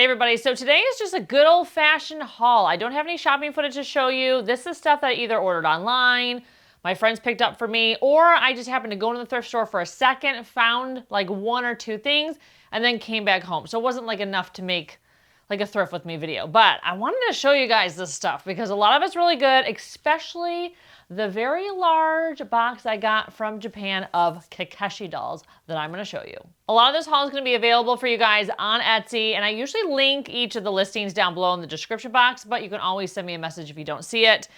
everybody, so today is just a good old-fashioned haul. I don't have any shopping footage to show you. This is stuff that I either ordered online, my friends picked up for me, or I just happened to go into the thrift store for a second, found like one or two things, and then came back home. So it wasn't like enough to make like a thrift with me video. But I wanted to show you guys this stuff because a lot of it's really good, especially the very large box I got from Japan of Kokeshi dolls that I'm gonna show you. A lot of this haul is gonna be available for you guys on Etsy, and I usually link each of the listings down below in the description box, but you can always send me a message if you don't see it.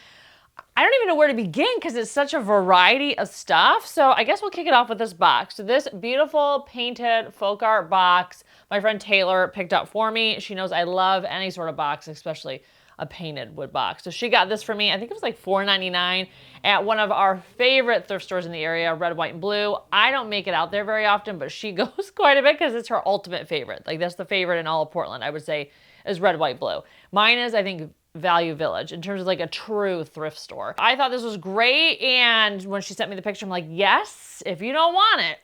I don't even know where to begin because it's such a variety of stuff. So I guess we'll kick it off with this box. So this beautiful painted folk art box, my friend Taylor picked up for me. She knows I love any sort of box, especially a painted wood box. So she got this for me. I think it was like $4.99 at one of our favorite thrift stores in the area, Red, White, and Blue. I don't make it out there very often, but she goes quite a bit because it's her ultimate favorite. Like that's the favorite in all of Portland, I would say, is Red, White, Blue. Mine is, I think, Value Village in terms of like a true thrift store. I thought this was great, and when she sent me the picture, I'm like, yes, if you don't want it,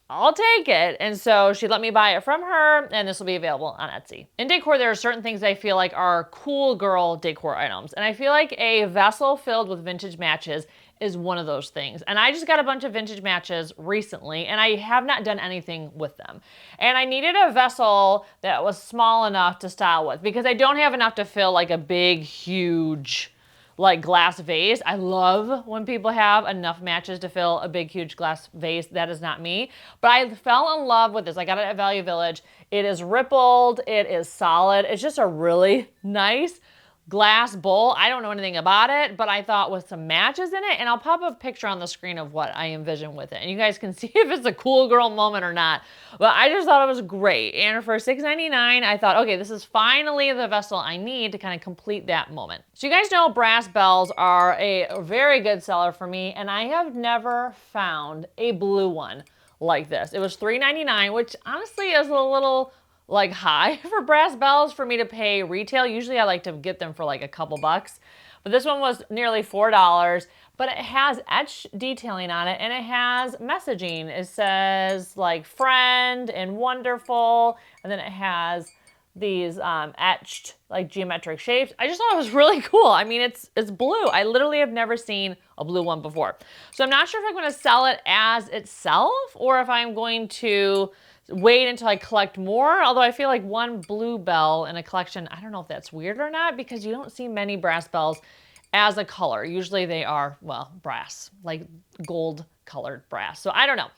I'll take it. And so she let me buy it from her, and this will be available on Etsy. In decor, there are certain things I feel like are cool girl decor items, and I feel like a vessel filled with vintage matches is one of those things. And I just got a bunch of vintage matches recently, and I have not done anything with them. And I needed a vessel that was small enough to style with because I don't have enough to fill like a big, huge, like glass vase. I love when people have enough matches to fill a big, huge glass vase. That is not me. But I fell in love with this. I got it at Value Village. It is rippled. It is solid. It's just a really nice glass bowl. I don't know anything about it, but I thought with some matches in it, and I'll pop a picture on the screen of what I envision with it, and you guys can see if it's a cool girl moment or not. But I just thought it was great, and for $6.99, I thought, okay, this is finally the vessel I need to kind of complete that moment. So you guys know brass bells are a very good seller for me, and I have never found a blue one like this. It was $3.99, which honestly is a little like high for brass bells for me to pay retail. Usually I like to get them for like a couple bucks, but this one was nearly $4, but it has etched detailing on it and it has messaging. It says like friend and wonderful, and then it has these etched like geometric shapes. I just thought it was really cool. I mean, it's blue. I literally have never seen a blue one before. So I'm not sure if I'm going to sell it as itself or if I'm going to wait until I collect more, although I feel like one blue bell in a collection, I don't know if that's weird or not because you don't see many brass bells as a color. Usually they are, well, brass, like gold colored brass. So I don't know.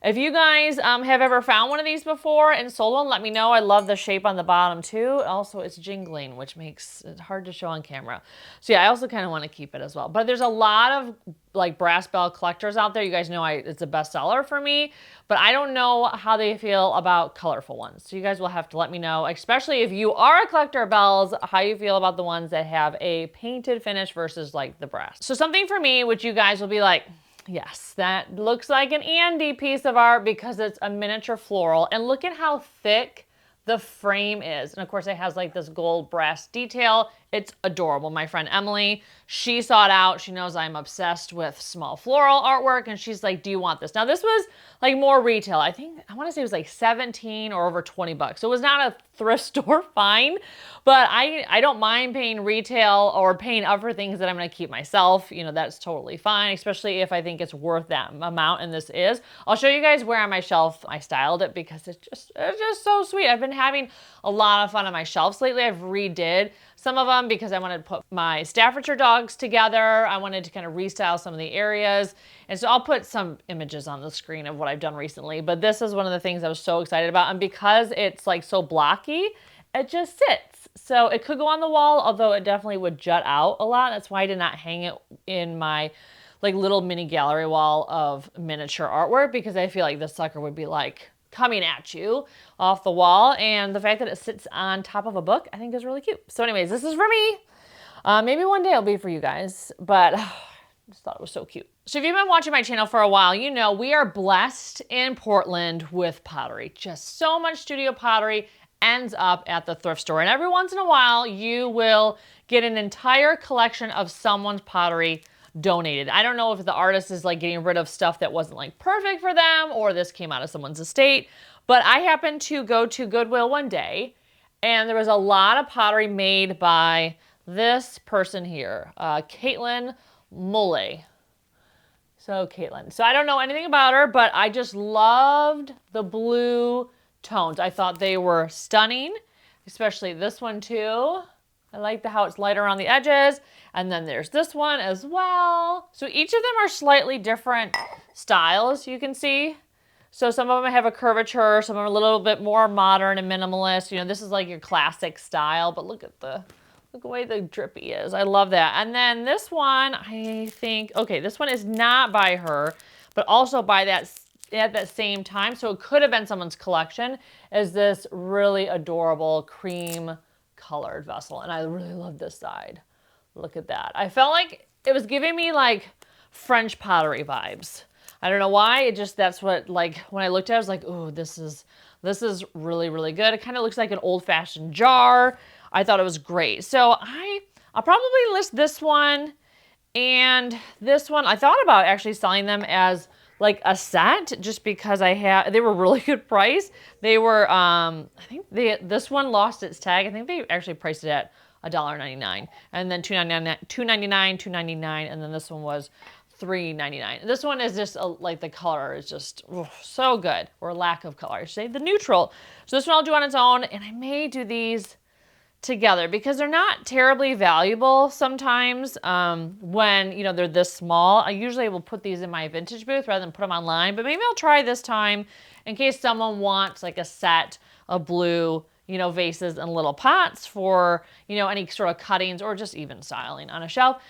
If you guys have ever found one of these before and sold one, let me know. I love the shape on the bottom too. Also, it's jingling, which makes it hard to show on camera. So yeah, I also kind of want to keep it as well. But there's a lot of like brass bell collectors out there. You guys know it's a bestseller for me, but I don't know how they feel about colorful ones. So you guys will have to let me know, especially if you are a collector of bells, how you feel about the ones that have a painted finish versus like the brass. So something for me, which you guys will be like, yes, that looks like an Andi piece of art because it's a miniature floral. And look at how thick the frame is. And of course it has like this gold brass detail. It's adorable. My friend Emily, she sought out. She knows I'm obsessed with small floral artwork. And she's like, do you want this? Now this was like more retail. I want to say it was like 17 or over 20 bucks. So it was not a thrift store find, but I don't mind paying retail or paying up for things that I'm going to keep myself. You know, that's totally fine, especially if I think it's worth that amount. And this is. I'll show you guys where on my shelf I styled it because it's just so sweet. I've been having a lot of fun on my shelves lately. I've redid some of them because I wanted to put my Staffordshire dogs together. I wanted to kind of restyle some of the areas. And so I'll put some images on the screen of what I've done recently. But this is one of the things I was so excited about. And because it's like so blocky, it just sits. So it could go on the wall, although it definitely would jut out a lot. That's why I did not hang it in my like little mini gallery wall of miniature artwork because I feel like this sucker would be like coming at you off the wall. And the fact that it sits on top of a book, I think is really cute. So anyways, this is for me. Maybe one day it'll be for you guys, but I just thought it was so cute. So if you've been watching my channel for a while, you know we are blessed in Portland with pottery. Just so much studio pottery ends up at the thrift store. And every once in a while, you will get an entire collection of someone's pottery donated. I don't know if the artist is like getting rid of stuff that wasn't like perfect for them or this came out of someone's estate, but I happened to go to Goodwill one day And there was a lot of pottery made by this person here, Caitlin Mulle. So Caitlin. So I don't know anything about her, but I just loved the blue tones. I thought they were stunning, especially this one too. I like how it's lighter on the edges. And then there's this one as well. So each of them are slightly different styles, you can see. So some of them have a curvature, some are a little bit more modern and minimalist. You know, this is like your classic style, but look at the way the drippy is. I love that. And then this one, I think, okay, this one is not by her, but also by that at that same time. So it could have been someone's collection, is this really adorable cream colored vessel. And I really love this side. Look at that. I felt like it was giving me like French pottery vibes. I don't know why. It just, that's what, like, when I looked at it, I was like, oh, this is really, really good. It kind of looks like an old-fashioned jar. I thought it was great. So I'll probably list this one and this one. I thought about actually selling them as like a set, just because they were really good price. They were, I think this one lost its tag. I think they actually priced it at $1.99, and then $2.99, $2.99, and then this one was $3.99. This one is just like the color is just so good, or lack of color, I should say, the neutral. So this one I'll do on its own, and I may do these together because they're not terribly valuable sometimes when, you know, they're this small. I usually will put these in my vintage booth rather than put them online, but maybe I'll try this time in case someone wants like a set of blue, you know, vases and little pots for, you know, any sort of cuttings or just even styling on a shelf.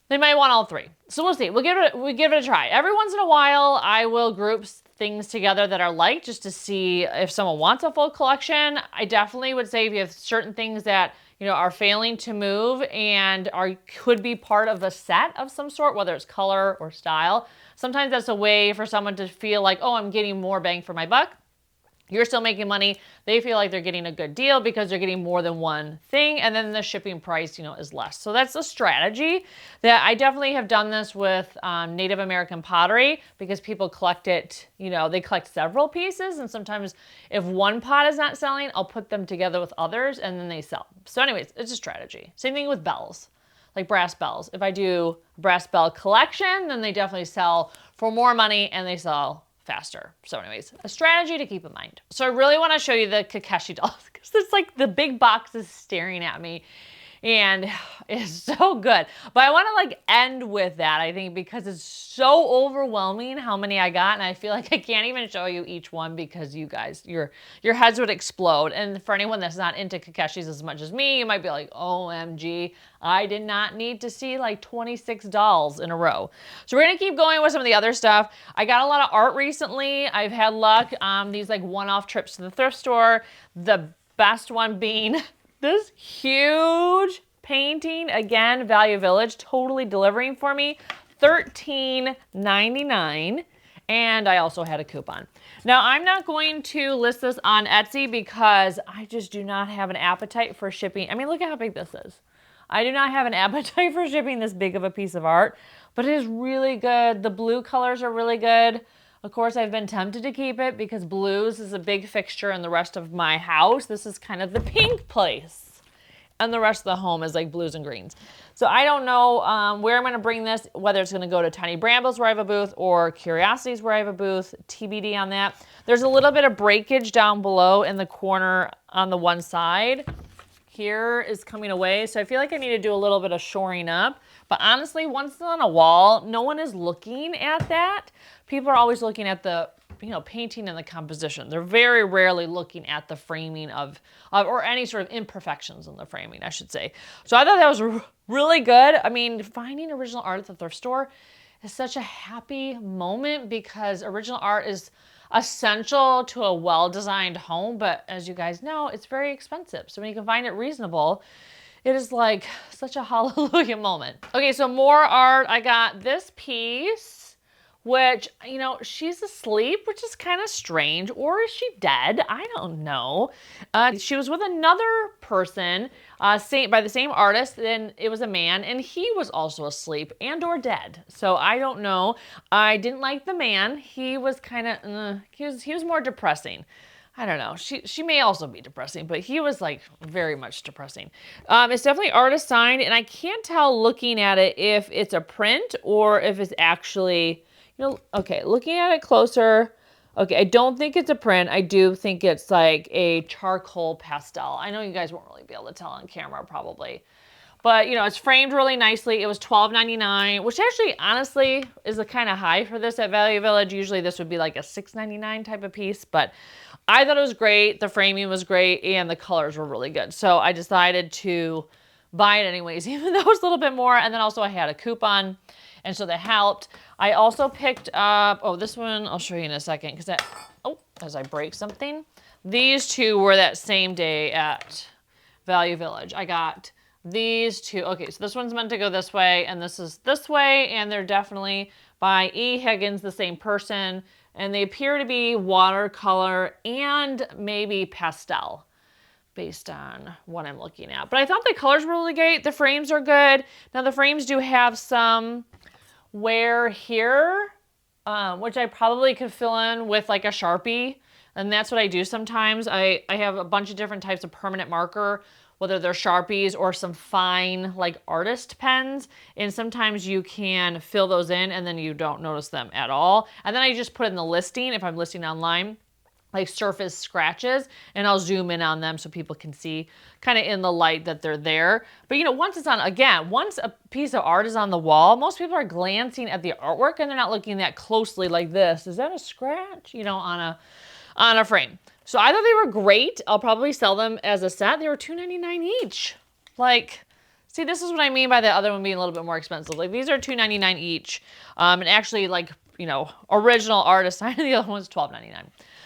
They might want all three. So we'll see. We'll give it a try. Every once in a while, I will group things together that are like, just to see if someone wants a full collection. I definitely would say if you have certain things that, you know, are failing to move and could be part of a set of some sort, whether it's color or style, sometimes that's a way for someone to feel like, oh, I'm getting more bang for my buck. You're still making money. They feel like they're getting a good deal because they're getting more than one thing, and then the shipping price, you know, is less. So that's a strategy that I definitely have done this with Native American pottery, because people collect it, you know, they collect several pieces, and sometimes if one pot is not selling, I'll put them together with others and then they sell. So anyways, it's a strategy. Same thing with bells, like brass bells. If I do a brass bell collection, then they definitely sell for more money and they sell faster. So anyways, a strategy to keep in mind. So I really want to show you the Kokeshi dolls, because it's like the big box is staring at me and it's so good. But I want to like end with that, I think, because it's so overwhelming how many I got, and I feel like I can't even show you each one because you guys, your heads would explode. And for anyone that's not into Kokeshis as much as me, you might be like, OMG, I did not need to see like 26 dolls in a row. So we're gonna keep going with some of the other stuff. I got a lot of art recently. I've had luck on these like one-off trips to the thrift store. The best one being this huge painting, again, Value Village, totally delivering for me, $13.99, and I also had a coupon. Now, I'm not going to list this on Etsy because I just do not have an appetite for shipping. I mean, look at how big this is. I do not have an appetite for shipping this big of a piece of art, but it is really good. The blue colors are really good. Of course, I've been tempted to keep it because blues is a big fixture in the rest of my house. This is kind of the pink place, and the rest of the home is like blues and greens. So I don't know where I'm going to bring this, whether it's going to go to Tiny Brambles where I have a booth or Curiosities where I have a booth, TBD on that. There's a little bit of breakage down below in the corner on the one side. Here is coming away, so I feel like I need to do a little bit of shoring up. But honestly, once it's on a wall, no one is looking at that. People are always looking at the, you know, painting and the composition. They're very rarely looking at the framing of or any sort of imperfections in the framing, I should say. So I thought that was really good. I mean, finding original art at the thrift store is such a happy moment because original art is essential to a well-designed home, but as you guys know, it's very expensive. So when you can find it reasonable, it is like such a hallelujah moment. Okay, so more art. I got this piece, which, you know, she's asleep, which is kind of strange. Or is she dead? I don't know. She was with another person by the same artist, and it was a man, and he was also asleep and or dead. So I don't know. I didn't like the man. He was kind of, he was more depressing. I don't know. She may also be depressing, but he was like very much depressing. It's definitely artist signed, and I can't tell looking at it if it's a print or if it's actually, you know, okay, looking at it closer. Okay, I don't think it's a print. I do think it's like a charcoal pastel. I know you guys won't really be able to tell on camera probably. But, you know, it's framed really nicely. It was $12.99, which actually, honestly, is a kind of high for this at Value Village. Usually this would be like a $6.99 type of piece, but I thought it was great. The framing was great, and the colors were really good. So I decided to buy it anyways, even though it was a little bit more. And then also I had a coupon, and so that helped. I also picked up, oh, this one I'll show you in a second, because as I break something, these two were that same day at Value Village. I got these two. Okay, so this one's meant to go this way, and this is this way, and they're definitely by E. Higgins, the same person, and they appear to be watercolor and maybe pastel based on what I'm looking at. But I thought the colors were really great. The frames are good. Now the frames do have some wear here, which I probably could fill in with like a Sharpie, and that's what I do sometimes. I have a bunch of different types of permanent marker, whether they're Sharpies or some fine like artist pens. And sometimes you can fill those in and then you don't notice them at all. And then I just put in the listing, if I'm listing online, like surface scratches, and I'll zoom in on them so people can see kind of in the light that they're there. But you know, once it's on, again, once a piece of art is on the wall, most people are glancing at the artwork and they're not looking that closely like this. Is that a scratch? You know, on a frame. So I thought they were great. I'll probably sell them as a set. They were $2.99 each. Like, see, this is what I mean by the other one being a little bit more expensive. Like, these are $2.99 each. And actually, like, you know, original artist sign, the other one's $12.99.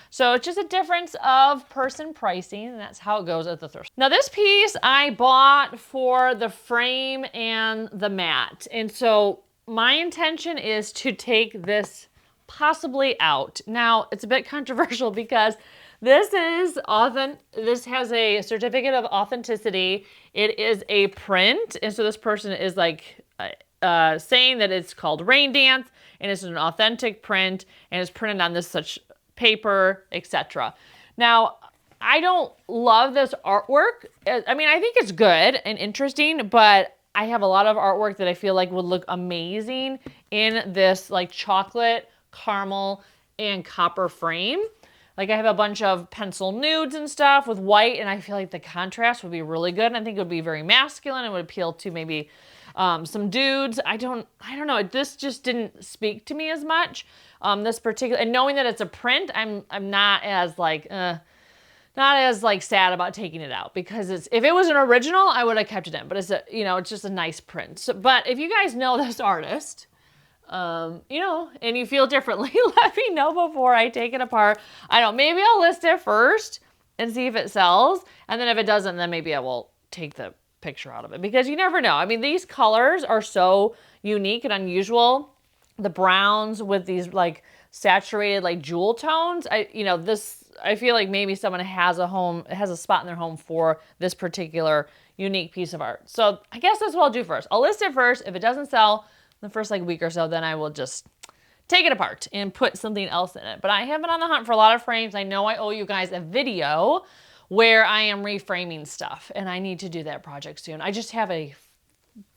So it's just a difference of person pricing, and that's how it goes at the thrift. Now this piece I bought for the frame and the mat. And so my intention is to take this possibly out. Now it's a bit controversial because this has a certificate of authenticity. It is a print, and so this person is like saying that it's called Rain Dance, and it's an authentic print, and it's printed on this such paper, etc. Now, I don't love this artwork. I mean, I think it's good and interesting, but I have a lot of artwork that I feel like would look amazing in this like chocolate, caramel, and copper frame. Like I have a bunch of pencil nudes and stuff with white, and I feel like the contrast would be really good. And I think it would be very masculine and would appeal to maybe some dudes. I don't know. This just didn't speak to me as much. This particular, and knowing that it's a print, I'm not as like sad about taking it out, because if it was an original, I would have kept it in. But it's it's just a nice print. So, but if you guys know this artist, and you feel differently, let me know before I take it apart. I don't know, maybe I'll list it first and see if it sells. And then if it doesn't, then maybe I will take the picture out of it, because you never know. I mean, these colors are so unique and unusual. The browns with these like saturated like jewel tones. I feel like maybe someone has a spot in their home for this particular unique piece of art. So I guess that's what I'll do first. I'll list it first. If it doesn't sell in the first like week or so, then I will just take it apart and put something else in it. But I have been on the hunt for a lot of frames. I know I owe you guys a video where I am reframing stuff, and I need to do that project soon. I just have a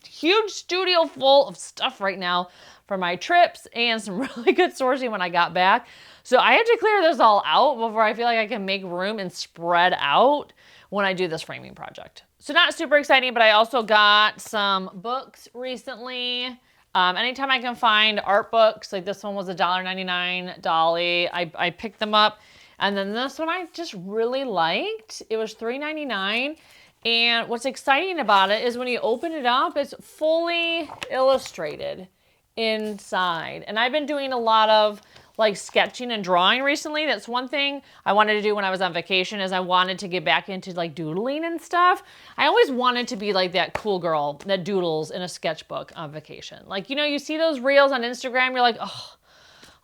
huge studio full of stuff right now for my trips and some really good sourcing when I got back. So I had to clear this all out before I feel like I can make room and spread out when I do this framing project. So not super exciting, but I also got some books recently. Anytime I can find art books, like this one was $1.99 Dolly, I picked them up. And then this one I just really liked. It was $3.99. And what's exciting about it is when you open it up, it's fully illustrated inside. And I've been doing a lot of like sketching and drawing recently. That's one thing I wanted to do when I was on vacation, is I wanted to get back into like doodling and stuff. I always wanted to be like that cool girl that doodles in a sketchbook on vacation. Like, you see those reels on Instagram, you're like, oh,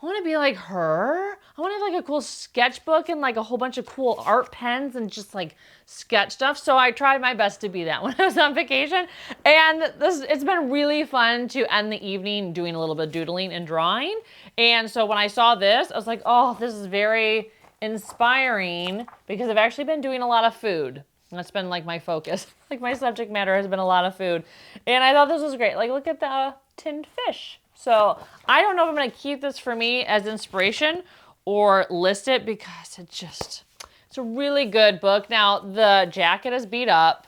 I want to be like her. I want to have like a cool sketchbook and like a whole bunch of cool art pens and just like sketch stuff. So I tried my best to be that when I was on vacation. And it's been really fun to end the evening doing a little bit of doodling and drawing. And so when I saw this, I was like, oh, this is very inspiring because I've actually been doing a lot of food. That's been like my focus. Like my subject matter has been a lot of food. And I thought this was great. Like look at the tinned fish. So I don't know if I'm going to keep this for me as inspiration or list it because it's a really good book. Now the jacket is beat up,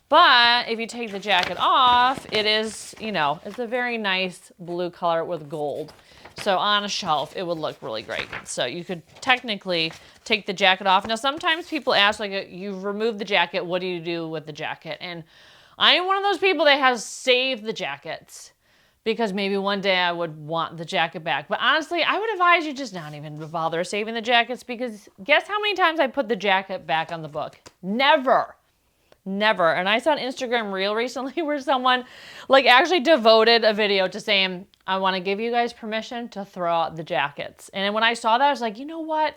but if you take the jacket off, it is, you know, it's a very nice blue color with gold. So on a shelf, it would look really great. So you could technically take the jacket off. Now, sometimes people ask, like, you've removed the jacket, what do you do with the jacket? And I am one of those people that has saved the jackets because maybe one day I would want the jacket back. But honestly, I would advise you just not even bother saving the jackets because guess how many times I put the jacket back on the book? Never. Never. And I saw an Instagram reel recently where someone like actually devoted a video to saying, I want to give you guys permission to throw out the jackets. And when I saw that, I was like, you know what?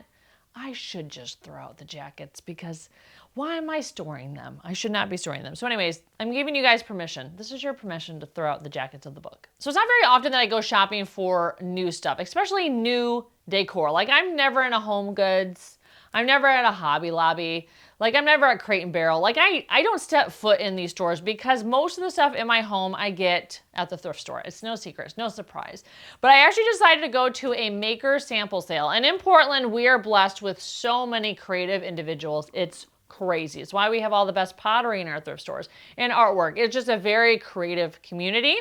I should just throw out the jackets because why am I storing them? I should not be storing them. So anyways, I'm giving you guys permission. This is your permission to throw out the jackets of the book. So it's not very often that I go shopping for new stuff, especially new decor. Like I'm never in a Home Goods. I'm never at a Hobby Lobby. Like I'm never at Crate and Barrel. Like I don't step foot in these stores because most of the stuff in my home I get at the thrift store. It's no secret, it's no surprise. But I actually decided to go to a maker sample sale. And in Portland, we are blessed with so many creative individuals. It's crazy. It's why we have all the best pottery in our thrift stores and artwork. It's just a very creative community.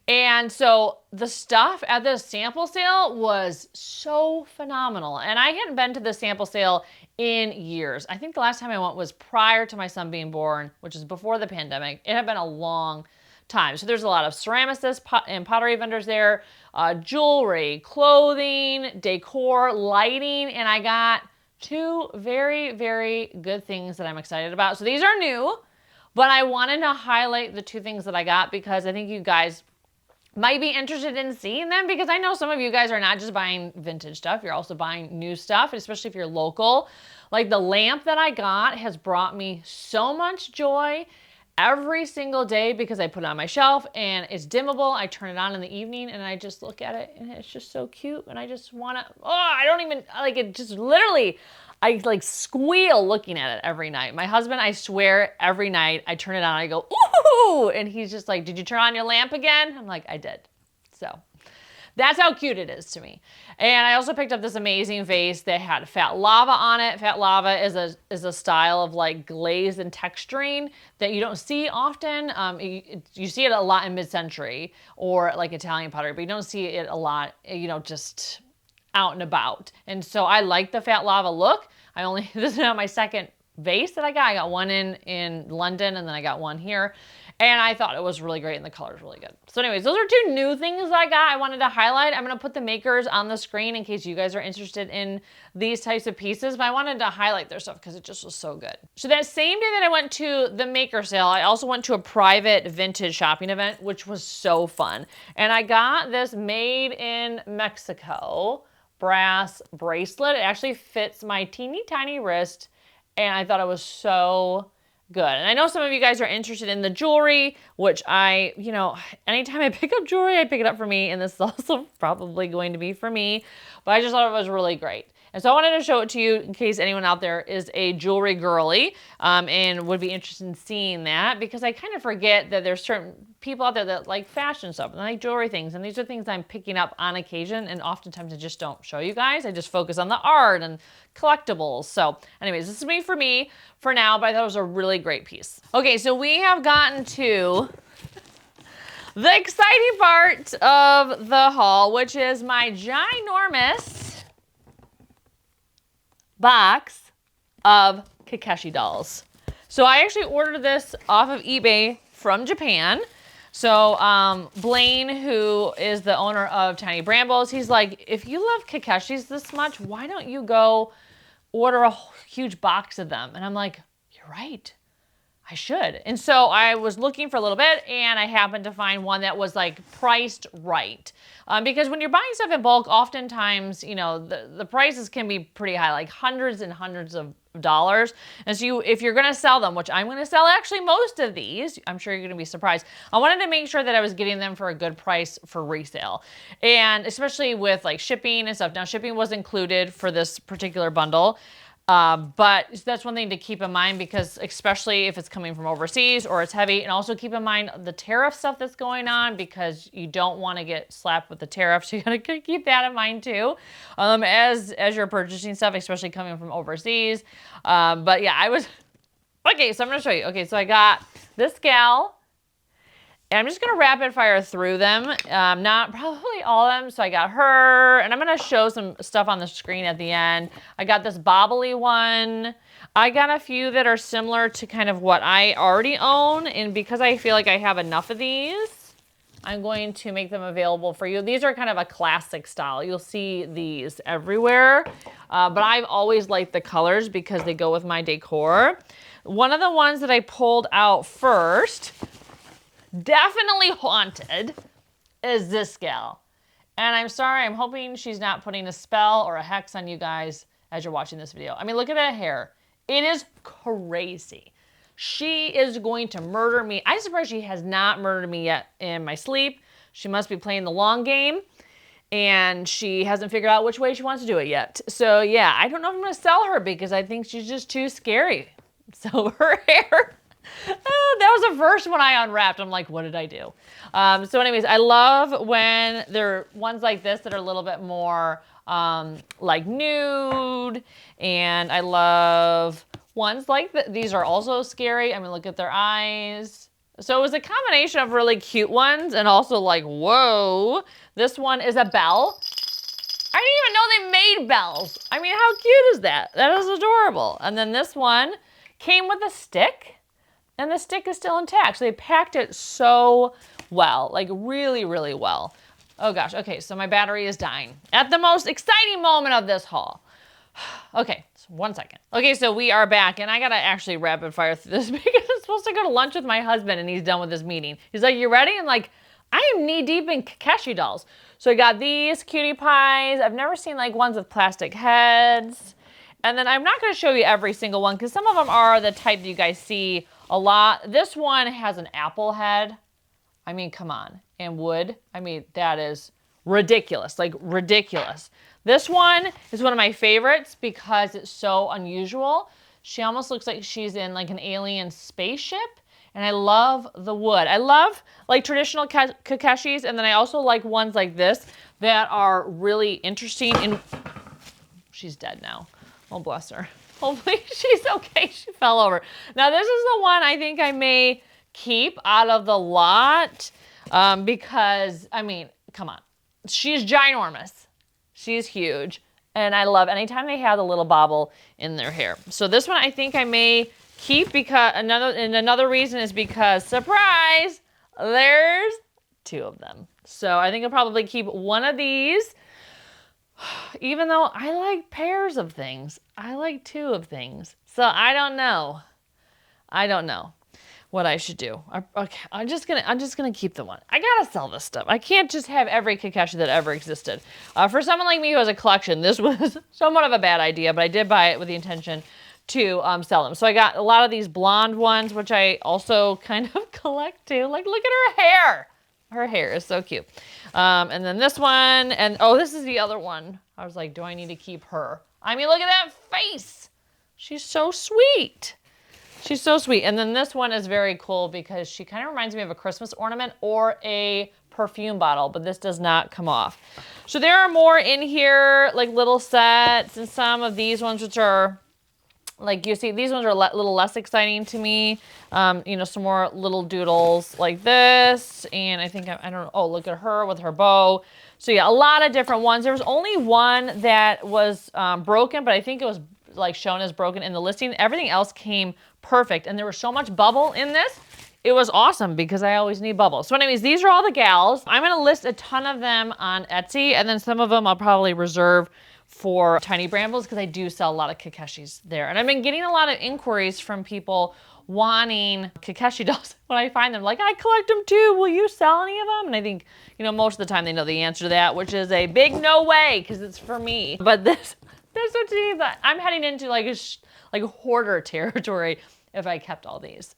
And so the stuff at the sample sale was so phenomenal. And I hadn't been to the sample sale in years. I think the last time I went was prior to my son being born, which is before the pandemic. It had been a long time. So there's a lot of ceramicists and pottery vendors there, jewelry, clothing, decor, lighting, and I got two very, very good things that I'm excited about. So these are new, but I wanted to highlight the two things that I got because I think you guys might be interested in seeing them because I know some of you guys are not just buying vintage stuff, you're also buying new stuff, especially if you're local. Like the lamp that I got has brought me so much joy every single day because I put it on my shelf and it's dimmable. I turn it on in the evening and I just look at it and it's just so cute and I just want to, I don't even, like it just literally, I like squeal looking at it every night. My husband, I swear every night I turn it on, I go, ooh, and he's just like, did you turn on your lamp again? I'm like, I did. So that's how cute it is to me. And I also picked up this amazing vase that had fat lava on it. Fat lava is a style of like glaze and texturing that you don't see often. You see it a lot in mid-century or like Italian pottery, but you don't see it a lot, you know, just out and about. And so I like the fat lava look. This is now my second vase that I got. I got one in London and then I got one here. And I thought it was really great and the color is really good. So anyways, those are two new things that I got. I wanted to highlight. I'm going to put the makers on the screen in case you guys are interested in these types of pieces, but I wanted to highlight their stuff because it just was so good. So that same day that I went to the maker sale, I also went to a private vintage shopping event, which was so fun. And I got this made in Mexico brass bracelet. It actually fits my teeny tiny wrist and I thought it was so good. And I know some of you guys are interested in the jewelry, which anytime I pick up jewelry, I pick it up for me, and this is also probably going to be for me, but I just thought it was really great. And so I wanted to show it to you in case anyone out there is a jewelry girly and would be interested in seeing that, because I kind of forget that there's certain people out there that like fashion stuff and like jewelry things, and these are things I'm picking up on occasion, and oftentimes I just don't show you guys. I just focus on the art and collectibles. So anyways, this is me for now, but I thought it was a really great piece. Okay, so we have gotten to the exciting part of the haul, which is my ginormous box of Kokeshi dolls. So I actually ordered this off of eBay from Japan. So Blaine, who is the owner of Tiny Brambles, he's like, if you love Kokeshis this much, why don't you go order a huge box of them? And I'm like, you're right. I should. And so I was looking for a little bit and I happened to find one that was like priced right. Because when you're buying stuff in bulk, oftentimes, you know, the prices can be pretty high, like hundreds and hundreds of dollars. And so if you're going to sell them, which I'm going to sell actually most of these, I'm sure you're going to be surprised. I wanted to make sure that I was getting them for a good price for resale. And especially with like shipping and stuff. Now shipping was included for this particular bundle. But that's one thing to keep in mind, because especially if it's coming from overseas or it's heavy, and also keep in mind the tariff stuff that's going on, because you don't want to get slapped with the tariffs. You gotta keep that in mind too, as you're purchasing stuff, especially coming from overseas. But yeah, okay, so I'm gonna show you. Okay, so I got this gal. And I'm just going to rapid fire through them, not probably all of them. So I got her, and I'm going to show some stuff on the screen at the end. I got this bobbly one. I got a few that are similar to kind of what I already own. And because I feel like I have enough of these, I'm going to make them available for you. These are kind of a classic style. You'll see these everywhere. But I've always liked the colors because they go with my decor. One of the ones that I pulled out first, definitely haunted, is this gal. And I'm sorry, I'm hoping she's not putting a spell or a hex on you guys as you're watching this video. I mean, look at that hair. It is crazy. She is going to murder me. I'm surprised she has not murdered me yet in my sleep. She must be playing the long game, and she hasn't figured out which way she wants to do it yet. So yeah, I don't know if I'm gonna sell her because I think she's just too scary. So her hair, that was the first one I unwrapped. I'm like, what did I do? So anyways, I love when there are ones like this that are a little bit more like nude. And I love ones like these are also scary. I mean, look at their eyes. So it was a combination of really cute ones and also like, whoa, this one is a bell. I didn't even know they made bells. I mean, how cute is that? That is adorable. And then this one came with a stick, and the stick is still intact. So they packed it so well, like really, really well. Oh gosh, okay, so my battery is dying at the most exciting moment of this haul. Okay, so 1 second. Okay, so we are back, and I gotta actually rapid fire through this because I'm supposed to go to lunch with my husband, and he's done with his meeting. He's like, you ready? I'm like, I am knee deep in Kokeshi dolls. So I got these cutie pies. I've never seen like ones with plastic heads. And then I'm not gonna show you every single one because some of them are the type that you guys see a lot. This one has an apple head. I mean, come on. And wood. I mean, that is ridiculous, like ridiculous. This one is one of my favorites because it's so unusual. She almost looks like she's in like an alien spaceship. And I love the wood. I love like traditional Kokeshis, and then I also like ones like this that are really interesting. And she's dead now. Oh, bless her. Hopefully she's okay. She fell over. Now this is the one I think I may keep out of the lot because, I mean, come on. She's ginormous. She's huge. And I love anytime they have the little bobble in their hair. So this one I think I may keep because another reason is because, surprise, there's 2 of them. So I think I'll probably keep one of these. Even though I like pairs of things, I like 2 of things. So I don't know. I don't know what I should do. Okay, I'm just gonna keep the one. I gotta sell this stuff. I can't just have every Kokeshi that ever existed. For someone like me who has a collection, this was somewhat of a bad idea, but I did buy it with the intention to sell them. So I got a lot of these blonde ones, which I also kind of collect too. Like, look at her hair. Her hair is so cute. And then this one, and oh, this is the other one. I was like, do I need to keep her? I mean, look at that face. She's so sweet. She's so sweet. And then this one is very cool because she kind of reminds me of a Christmas ornament or a perfume bottle, but this does not come off. So there are more in here, like little sets, and some of these ones which are, like you see, these ones are a little less exciting to me. You know, some more little doodles like this. And I think, I don't know, oh, look at her with her bow. So yeah, a lot of different ones. There was only one that was broken, but I think it was like shown as broken in the listing. Everything else came perfect. And there was so much bubble in this. it was awesome because I always need bubbles. So anyways, these are all the gals. I'm gonna list a ton of them on Etsy, and then some of them I'll probably reserve for Tiny Brambles because I do sell a lot of Kokeshis there. And I've been getting a lot of inquiries from people wanting Kokeshi dolls when I find them. Like, I collect them too. Will you sell any of them? And I think, you know, most of the time they know the answer to that, which is a big no way because it's for me. But this so cheap. I'm heading into like hoarder territory if I kept all these.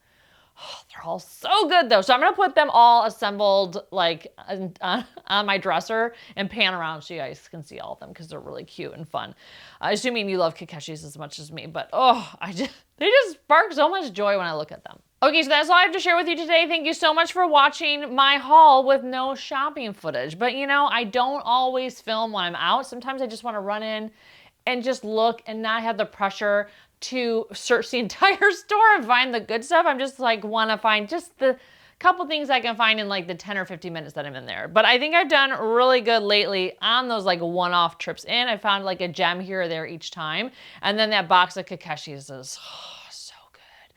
Oh, they're all so good though. So I'm gonna put them all assembled like on my dresser and pan around so you guys can see all of them because they're really cute and fun. Assuming you love Kokeshis as much as me, but oh, they just spark so much joy when I look at them. Okay, so that's all I have to share with you today. Thank you so much for watching my haul with no shopping footage. But you know, I don't always film when I'm out. Sometimes I just wanna run in and just look and not have the pressure to search the entire store and find the good stuff. I'm just like want to find just the couple things I can find in like the 10 or 15 minutes that I'm in there. But I think I've done really good lately on those like one-off trips in. I found like a gem here or there each time. And then that box of Kokeshis is so good.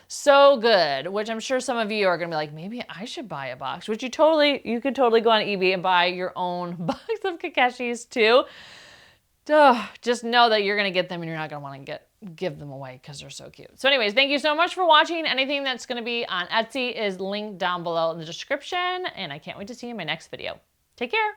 So good, which I'm sure some of you are gonna be like, maybe I should buy a box, which you could totally go on eBay and buy your own box of Kokeshis too. Just know that you're gonna get them and you're not gonna want to give them away because they're so cute. So anyways, thank you so much for watching. Anything that's gonna be on Etsy is linked down below in the description, and I can't wait to see you in my next video. Take care.